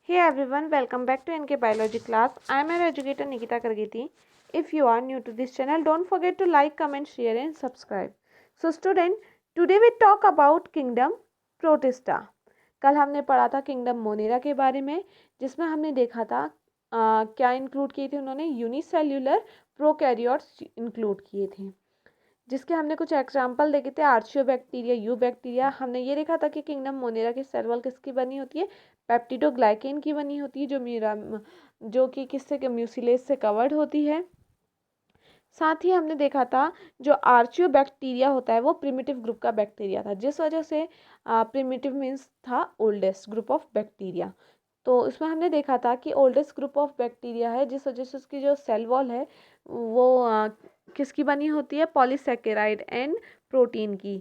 Hey everyone, welcome back to NK Biology class. I am your educator Nikita Kargiti. If you are new to this channel, don't forget to like, comment, share and subscribe. So student, today we talk about kingdom Protista. कल हमने पढ़ा था kingdom Monera के बारे में, जिसमें हमने देखा था क्या इंक्लूड किए थे उन्होंने यूनिसेल्युलर प्रोकैरियोट्स इंक्लूड किए थे, जिसके हमने कुछ एग्जाम्पल देखे थे आर्चियोबैक्टीरिया, यू बैक्टीरिया। हमने ये देखा था कि किंगडम मोनेरा की सेल वॉल किसकी बनी होती है, पेप्टिडोग्लाइकेन की बनी होती है, जो कि किससे म्यूसिलेज से कवर्ड होती है। साथ ही हमने देखा था जो आर्चियोबैक्टीरिया होता है वो प्रिमिटिव ग्रुप का बैक्टीरिया था, जिस वजह से प्रिमिटिव मीन्स था ओल्डेस्ट ग्रुप ऑफ बैक्टीरिया। तो इसमें हमने देखा था कि ओल्डेस्ट ग्रुप ऑफ बैक्टीरिया है, जिस वजह से उसकी जो सेल वॉल है वो किसकी बनी होती है, पॉलीसेकेराइड एंड प्रोटीन की।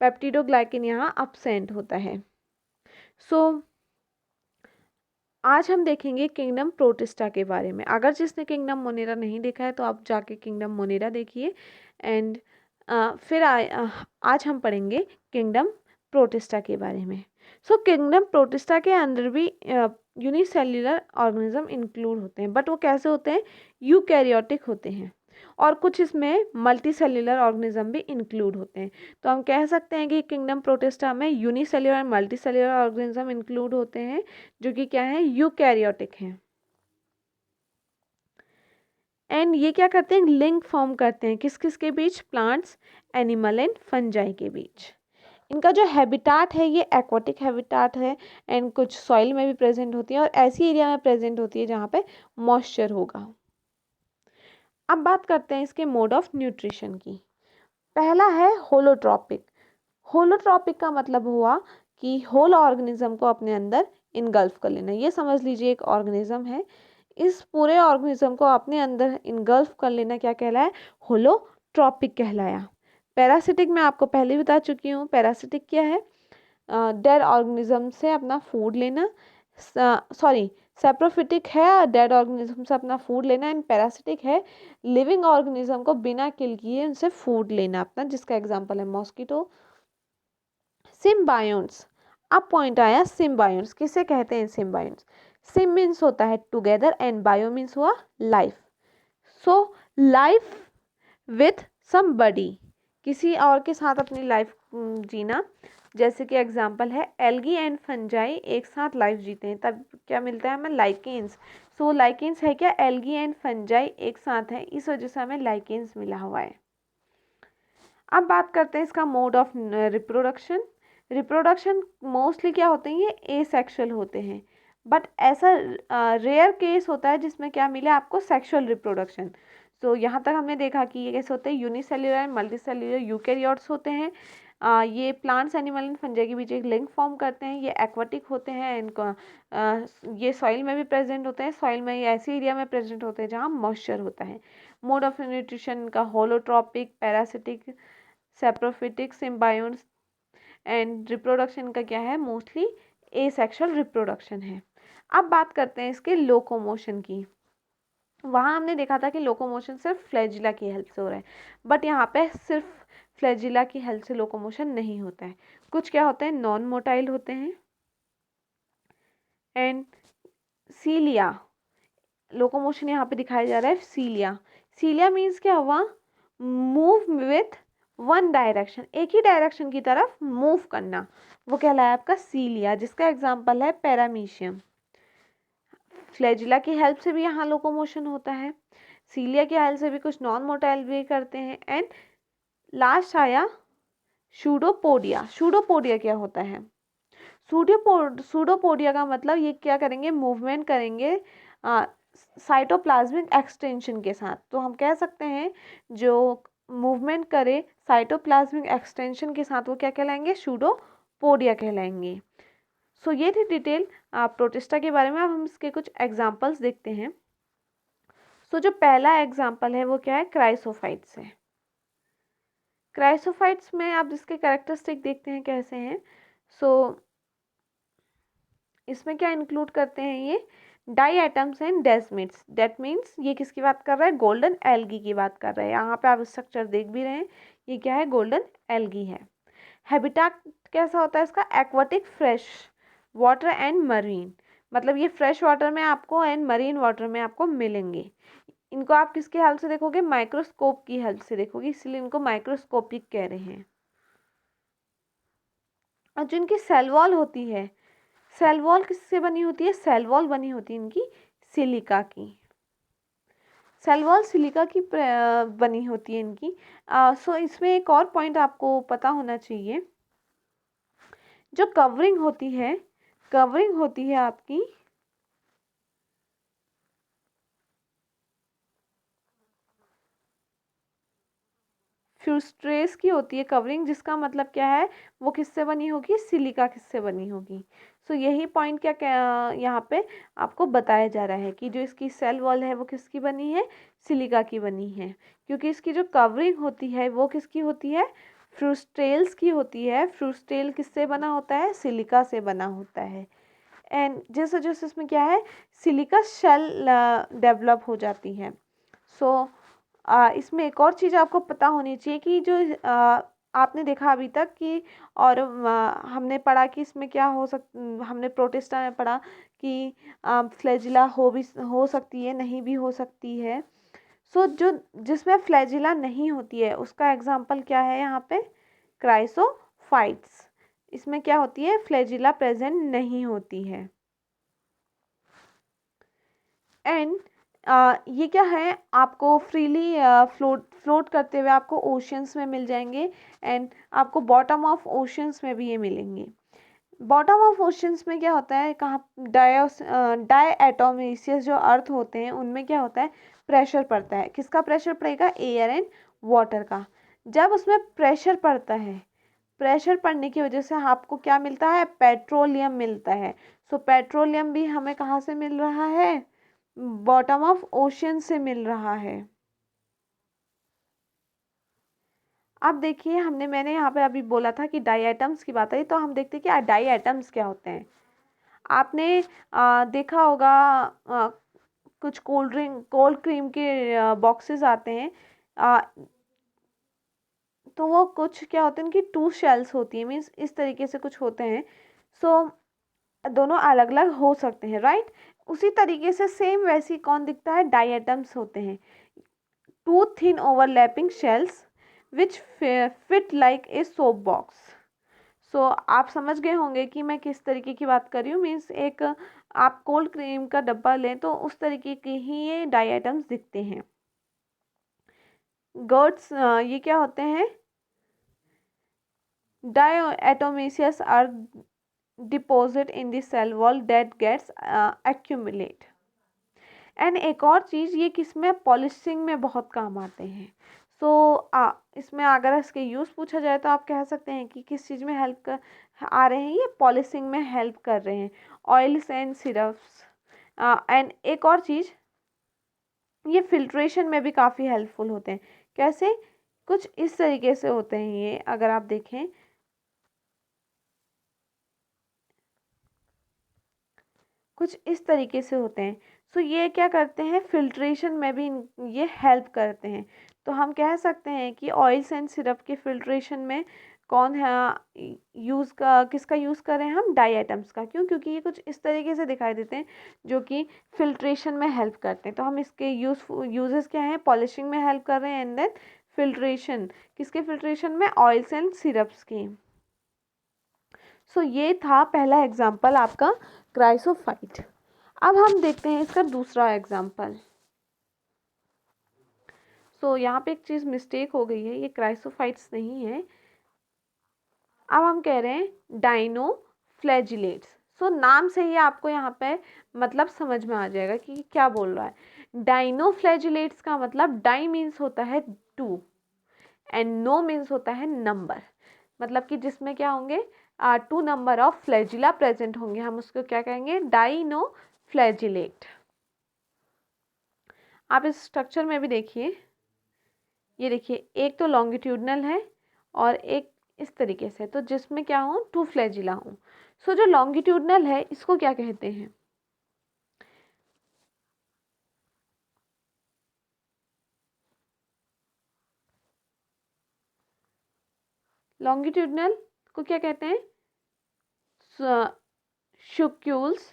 पेप्टिडोग्लाइकेन यहाँ अब्सेंट होता है। सो आज हम देखेंगे किंगडम प्रोटिस्टा के बारे में। अगर जिसने किंगडम मोनेरा नहीं देखा है तो आप जाके किंगडम मोनेरा देखिए। एंड फिर आज हम पढ़ेंगे किंगडम प्रोटिस्टा के बारे में। सो किंगडम प्रोटिस्टा के अंदर भी यूनिसेल्युलर ऑर्गेनिज्म इंक्लूड होते हैं, बट वो कैसे होते हैं, यूकैरियोटिक होते हैं। और कुछ इसमें मल्टी सेल्युलर ऑर्गेनिज्म भी इंक्लूड होते हैं। तो हम कह सकते हैं कि किंगडम प्रोटिस्टा में यूनिसेल्युलर और मल्टी सेल्युलर ऑर्गेनिज्म इंक्लूड होते हैं, जो कि क्या है, यूकैरियोटिक हैं। एंड ये क्या करते हैं, लिंक फॉर्म करते हैं किस किस के बीच, प्लांट्स, एनिमल एंड फंजाई के बीच। इनका जो हैबिटाट है ये एक्वाटिक हैबिटाट है, एंड कुछ सॉइल में भी प्रेजेंट होती है और ऐसी एरिया में प्रेजेंट होती है जहाँ पे मॉइस्चर होगा। अब बात करते हैं इसके मोड ऑफ न्यूट्रिशन की। पहला है होलोट्रॉपिक। होलोट्रॉपिक का मतलब हुआ कि होल ऑर्गेनिज्म को अपने अंदर इनगल्फ कर लेना। ये समझ लीजिए एक ऑर्गेनिज्म है, इस पूरे ऑर्गेनिज्म को अपने अंदर इनगल्फ कर लेना क्या कहलाया, होलोट्रॉपिक कहलाया। पैरासिटिक मैं आपको पहले बता चुकी हूँ। पैरासिटिक क्या है, डेड ऑर्गेनिज्म से अपना फूड लेना। सेप्रोफिटिक है डेड ऑर्गेनिज्म से अपना फूड लेना, एंड पैरासिटिक है लिविंग ऑर्गेनिज्म को बिना किल किए उनसे फूड लेना अपना, जिसका एग्जांपल है मॉस्किटो। सिम्बायोन्ट्स, अब पॉइंट आया सिम्बायोन्ट्स किसे कहते हैं। सिम्बायोन्ट्स, सिम मीन्स होता है टुगेदर एंड बायो मीन्स हुआ life. So life with somebody, किसी और के साथ अपनी लाइफ जीना। जैसे कि एग्जांपल है एल्गी एंड फंजाई एक साथ लाइफ जीते हैं, तब क्या मिलता है हमें, लाइकेन्स। सो लाइकेन्स है क्या, एल्गी एंड फंजाई एक साथ है, इस वजह से हमें लाइकेन्स मिला हुआ है। अब बात करते हैं इसका mode of reproduction. Reproduction mostly क्या होते हैं, ये एसेक्सुअल होते हैं, बट ऐसा रेयर केस होता है जिसमें क्या मिले आपको, सेक्सुअल रिप्रोडक्शन। तो यहाँ तक हमने देखा कि ये कैसे होते हैं, unicellular and multi cellular eukaryotes होते हैं। ये प्लांट्स, एनिमल एंड फंजाई के बीच एक लिंक फॉर्म करते हैं। ये एक्वाटिक होते हैं, इनको ये सॉइल में भी प्रेजेंट होते हैं। सॉइल में ये ऐसे एरिया में प्रेजेंट होते हैं जहाँ मॉइस्चर होता है। मोड ऑफ न्यूट्रिशन का होलोट्रॉपिक, पैरासिटिक, सेप्रोफिटिक, सिम्बायोन्ट्स। एंड रिप्रोडक्शन का क्या है, मोस्टली एसेक्सुअल रिप्रोडक्शन है। अब बात करते हैं इसके लोकोमोशन की। वहाँ हमने देखा था कि लोकोमोशन सिर्फ फ्लैजिला की हेल्प से हो रहा है, बट यहाँ पे सिर्फ फ्लैजिला की हेल्प से लोकोमोशन नहीं होता है। कुछ क्या होते हैं, नॉन मोटाइल होते हैं। एंड सीलिया, लोकोमोशन यहाँ पे दिखाया जा रहा है सीलिया। सीलिया मीन्स क्या हुआ, मूव विथ वन डायरेक्शन, एक ही डायरेक्शन की तरफ मूव करना, वो कहलाया आपका सीलिया, जिसका एग्जाम्पल है पैरामीशियम। फ्लैजिला की हेल्प से भी यहाँ लोकोमोशन होता है, सीलिया की हेल्प से भी कुछ नॉन मोटाइल भी करते हैं। एंड लास्ट आया सूडोपोडिया। सूडोपोडिया क्या होता है, सूडोपोडिया का मतलब ये क्या करेंगे, मूवमेंट करेंगे साइटोप्लाज्मिक एक्सटेंशन के साथ। तो हम कह सकते हैं जो मूवमेंट करे साइटोप्लाज्मिक एक्सटेंशन के साथ वो क्या कहलाएंगे, सूडोपोडिया कहलाएंगे। सो ये थी डिटेल प्रोटिस्टा के बारे में। अब हम इसके कुछ एग्जांपल्स देखते हैं। सो जो पहला एग्जांपल है वो क्या है, क्राइसोफाइट्स है। क्राइसोफाइट्स में आप इसके कैरेक्टरिस्टिक देखते हैं कैसे हैं। सो इसमें क्या इंक्लूड करते हैं, ये diatoms and desmids. That means ये किसकी बात कर रहा है, गोल्डन एल्गी की बात कर रहे हैं। यहाँ पे आप स्ट्रक्चर देख भी रहे हैं, ये क्या है, गोल्डन एल्गी है। हैबिटाट कैसा होता है इसका, aquatic, fresh water and marine. मतलब ये फ्रेश वाटर में आपको एंड मरीन वाटर में आपको मिलेंगे। इनको आप किसकी हेल्प से देखोगे? माइक्रोस्कोप की हेल्प से देखोगे, इसलिए इनको माइक्रोस्कोपिक कह रहे हैं। और जो इनकी सेल वॉल होती है, सेल वॉल किससे बनी होती है? सेल वॉल बनी होती है इनकी सिलिका की। सेल वॉल सिलिका की बनी होती है इनकी। सो इसमें एक और पॉइंट आपको पता होना चाहिए, जो कवरिंग होती है, कवरिंग होती है आपकी फ्यूस्ट्रेस की होती है कवरिंग, जिसका मतलब क्या है? वो किससे बनी होगी? सिलिका किससे बनी होगी। सो यही पॉइंट क्या यहाँ पे आपको बताया जा रहा है कि जो इसकी सेल वॉल है वो किसकी बनी है? सिलिका की बनी है, क्योंकि इसकी जो कवरिंग होती है वो किसकी होती है? फ्यूस्ट्रेल्स की होती है। फ्यूस्ट्रेल किससे बना होता है? सिलिका से बना होता है। एंड जैसे जैसे इसमें क्या है, सिलिका शेल डेवलप हो जाती है। सो इसमें एक और चीज़ आपको पता होनी चाहिए कि जो आपने देखा अभी तक कि, और हमने पढ़ा कि इसमें क्या हमने प्रोटिस्टा में पढ़ा कि फ्लैजिला हो सकती है, नहीं भी हो सकती है। सो जो जिसमें फ्लैजिला नहीं होती है उसका एग्जाम्पल क्या है यहाँ पे? क्राइसोफाइट्स। इसमें क्या होती है? फ्लैजिला प्रेजेंट नहीं होती है। एंड ये क्या है, आपको फ्रीली फ्लोट करते हुए आपको ओशंस में मिल जाएंगे, एंड आपको बॉटम ऑफ ओशंस में भी ये मिलेंगे। बॉटम ऑफ ओशंस में क्या होता है? कहाँ डायएटोमिसियस जो अर्थ होते हैं उनमें क्या होता है? प्रेशर पड़ता है। किसका प्रेशर पड़ेगा? एयर एंड वाटर का। जब उसमें प्रेशर पड़ता है, प्रेशर पड़ने की वजह से आपको क्या मिलता है? पेट्रोलियम मिलता है। सो पेट्रोलियम भी हमें कहाँ से मिल रहा है? बॉटम ऑफ ओशन से मिल रहा है। अब देखिए, मैंने यहाँ पे अभी बोला था कि डाई एटम्स की बात आई, तो हम देखते हैं कि डाई एटम्स क्या होते हैं। आपने देखा होगा, कुछ कोल्ड क्रीम के बॉक्सेस आते हैं, तो वो कुछ क्या होते हैं, उनकी टू शेल्स होती है, मीन्स इस तरीके से कुछ होते हैं। सो दोनों अलग अलग हो सकते हैं, राइट। उसी तरीके से सेम वैसी कौन दिखता है? डाई एटम्स होते हैं। Two thin overlapping shells which fit like a soap box. So आप समझ गए होंगे कि मैं किस तरीके की बात कर रही हूँ। मीन्स एक आप कोल्ड क्रीम का डब्बा लें तो उस तरीके के ही ये डाई आइटम्स दिखते हैं। गर्ड्स ये क्या होते हैं? Diatomaceous are deposit in the cell wall that gets accumulate. And एक और चीज़, ये किस में? पॉलिशिंग में बहुत काम आते हैं। सो इसमें अगर इसके यूज़ पूछा जाए तो आप कह सकते हैं कि किस चीज़ में हेल्प कर आ रहे हैं? ये पॉलिशिंग में हेल्प कर रहे हैं। Oils and syrups. एंड एक और चीज़, ये फिल्ट्रेशन में भी काफ़ी हेल्पफुल होते हैं। कैसे? कुछ इस तरीके से होते हैं ये, अगर आप देखें कुछ इस तरीके से होते हैं। सो ये क्या करते हैं? फिल्ट्रेशन में भी ये हेल्प करते हैं। तो हम कह सकते हैं कि ऑयल्स एंड सिरप के फिल्ट्रेशन में कौन है यूज़ का, किसका यूज़ कर रहे हैं हम? डाई आइटम्स का। क्यों? क्योंकि ये कुछ इस तरीके से दिखाई देते हैं जो कि फिल्ट्रेशन में हेल्प करते हैं। तो हम इसके यूजेस क्या हैं? पॉलिशिंग में हेल्प कर रहे हैं, एंड देन फिल्ट्रेशन, किसके फिल्ट्रेशन में? ऑयल्स एंड सिरप्स की। सो ये था पहला एग्जाम्पल आपका क्राइसोफाइट। अब हम देखते हैं इसका दूसरा एग्जाम्पल। सो यहाँ पे एक चीज़ मिस्टेक हो गई है, ये क्राइसोफाइट्स नहीं है। अब हम कह रहे हैं डाइनोफ्लैजिलेट्स। सो नाम से ही आपको यहाँ पे मतलब समझ में आ जाएगा कि क्या बोल रहा है। डाइनोफ्लैजिलेट्स का मतलब, डाई मीन्स होता है टू एंड नो मीन्स होता है नंबर। मतलब कि जिसमें क्या होंगे? Two number of flagella present होंगे, हम उसको क्या कहेंगे? डाइनोफ्लैजिलेट। आप इस स्ट्रक्चर में भी देखिए, ये देखिए, एक तो लॉन्गिट्यूडनल है और एक इस तरीके से, तो जिसमें क्या हो? टू फ्लैजिला हो। सो जो लॉन्गिट्यूडनल है इसको क्या कहते हैं? लॉन्गिट्यूडनल को क्या कहते हैं? शुक्यूल्स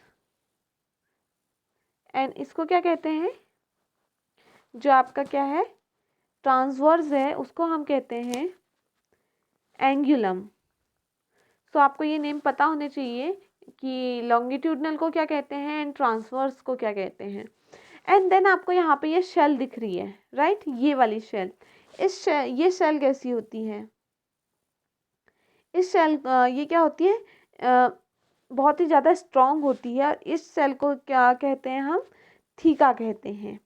एंड इसको क्या कहते हैं, जो आपका क्या है ट्रांसवर्स है उसको हम कहते हैं एंगुलम। सो आपको ये नेम पता होने चाहिए कि लॉन्गिट्यूडनल को क्या कहते हैं एंड ट्रांसवर्स को क्या कहते हैं। एंड देन आपको यहाँ पे ये शेल दिख रही है, राइट, ये वाली शेल। ये शेल कैसी होती है, इस शेल ये क्या होती है, बहुत ही ज़्यादा स्ट्रॉन्ग होती है। और इस शेल को क्या कहते हैं हम, थीका कहते हैं।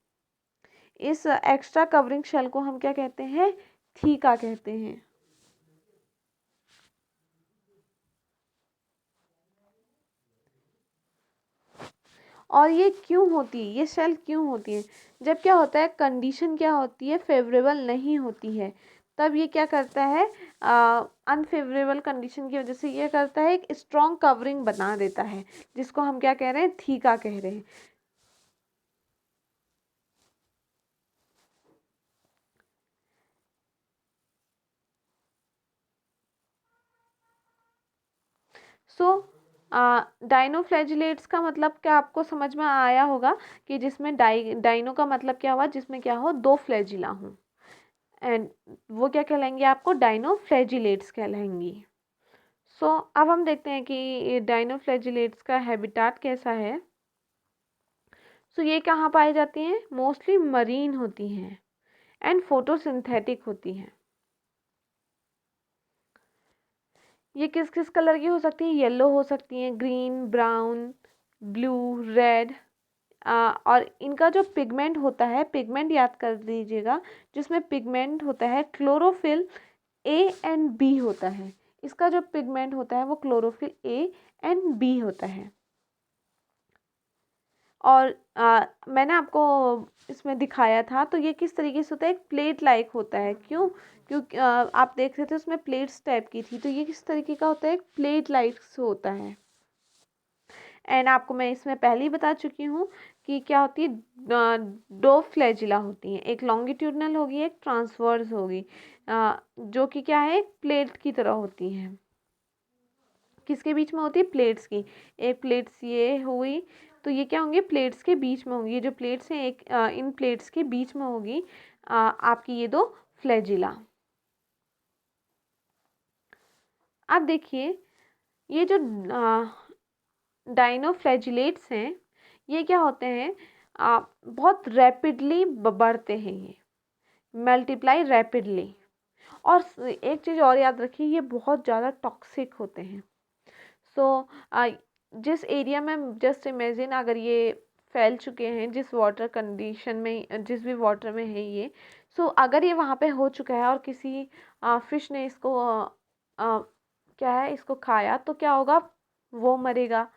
इस एक्स्ट्रा कवरिंग शेल को हम क्या कहते हैं, थीका कहते हैं। और ये क्यों होती है, ये शेल क्यों होती है, जब क्या होता है कंडीशन क्या होती है, फेवरेबल नहीं होती है, तब ये क्या करता है, अनफेवरेबल कंडीशन की वजह से ये करता है एक स्ट्रॉन्ग कवरिंग बना देता है, जिसको हम क्या कह रहे हैं, थीका कह रहे हैं। सो डाइनोफ्लैजिलेट्स का मतलब क्या आपको समझ में आया होगा कि जिसमें डाइनो का मतलब क्या हुआ, जिसमें क्या हो, दो फ्लैजिला हो, एंड वो क्या कहलाएंगे, आपको डाइनोफ्लैजिलेट्स कहलाएंगी। सो अब हम देखते हैं कि डाइनोफ्लैजिलेट्स का हैबिटाट कैसा है। सो ये कहाँ पाई जाती हैं, मोस्टली मरीन होती हैं एंड फोटोसिंथेटिक होती हैं। ये किस किस कलर की हो सकती है, येलो हो सकती हैं, ग्रीन, ब्राउन, ब्लू, रेड, और इनका जो पिगमेंट होता है, पिगमेंट याद कर लीजिएगा, जिसमें पिगमेंट होता है क्लोरोफिल ए एंड बी होता है। इसका जो पिगमेंट होता है वो क्लोरोफिल ए एंड बी होता है। और मैंने आपको इसमें दिखाया था, तो ये किस तरीके से होता है, एक प्लेट लाइक होता है। क्यों, क्योंकि आप देख रहे थे उसमें प्लेट्स टाइप की थी, तो ये किस तरीके का होता है, एक प्लेट लाइक होता है। एंड आपको मैं इसमें पहले ही बता चुकी हूँ कि क्या होती है, दो फ्लैजिला होती हैं, एक लॉन्गिट्यूडनल होगी, एक ट्रांसवर्स होगी, जो कि क्या है, एक प्लेट की तरह होती हैं। किसके बीच में होती है, प्लेट्स की। एक प्लेट्स ये हुई, तो ये क्या होंगे, प्लेट्स के बीच में होंगी। ये जो प्लेट्स हैं, एक इन प्लेट्स के बीच में होगी आपकी ये दो फ्लैजिला। अब देखिए, ये जो डाइनोफ्लैजिलेट्स हैं, ये क्या होते हैं, बहुत रैपिडली बढ़ते हैं, ये मल्टीप्लाई रैपिडली। और एक चीज़ और याद रखिए, ये बहुत ज़्यादा टॉक्सिक होते हैं। सो जिस एरिया में, जस्ट इमेजिन अगर ये फैल चुके हैं, जिस वाटर कंडीशन में, जिस भी वाटर में है ये, सो अगर ये वहाँ पे हो चुका है और किसी फिश ने इसको क्या है, इसको खाया, तो क्या होगा, वो मरेगा।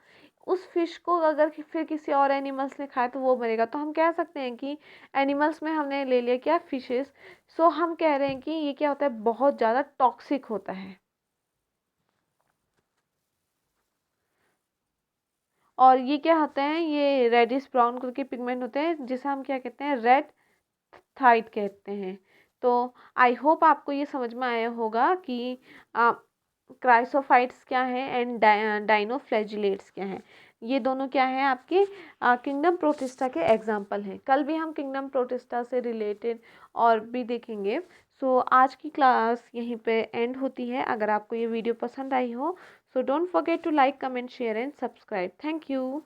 उस फिश को अगर फिर किसी और एनिमल्स ने खाया तो वो मरेगा। तो हम कह सकते हैं कि एनिमल्स में हमने ले लिया क्या, फिशेस। सो हम कह रहे हैं कि ये क्या होता है, बहुत ज़्यादा टॉक्सिक होता है। और ये क्या होते हैं, ये रेडिश ब्राउन कलर के पिगमेंट होते हैं, जिसे हम क्या कहते हैं, रेड थाइट कहते हैं। तो आई होप आपको ये समझ में आया होगा कि क्राइसोफाइट्स क्या है एंड डाइनोफ्लैजिलेट्स क्या है। ये दोनों क्या है, आपके किंगडम प्रोटिस्टा के एग्जाम्पल हैं। कल भी हम किंगडम प्रोटिस्टा से रिलेटेड और भी देखेंगे। सो आज की क्लास यहीं पे एंड होती है। अगर आपको ये वीडियो पसंद आई हो, so don't forget to like, comment, share and subscribe. Thank you.